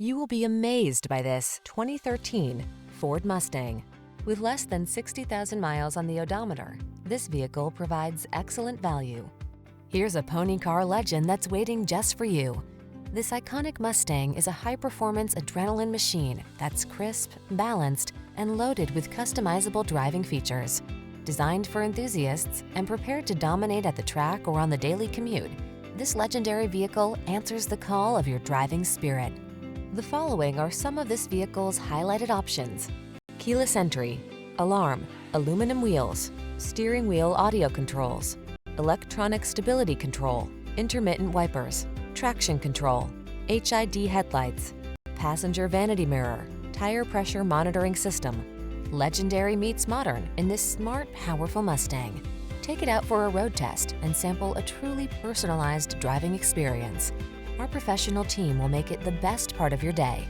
You will be amazed by this 2013 Ford Mustang. With less than 60,000 miles on the odometer, this vehicle provides excellent value. Here's a pony car legend that's waiting just for you. This iconic Mustang is a high-performance adrenaline machine that's crisp, balanced, and loaded with customizable driving features. Designed for enthusiasts and prepared to dominate at the track or on the daily commute, this legendary vehicle answers the call of your driving spirit. The following are some of this vehicle's highlighted options: keyless entry, alarm, aluminum wheels, steering wheel audio controls, electronic stability control, intermittent wipers, traction control, HID headlights, passenger vanity mirror, tire pressure monitoring system. Legendary meets modern in this smart, powerful Mustang. Take it out for a road test and sample a truly personalized driving experience. Our professional team will make it the best part of your day.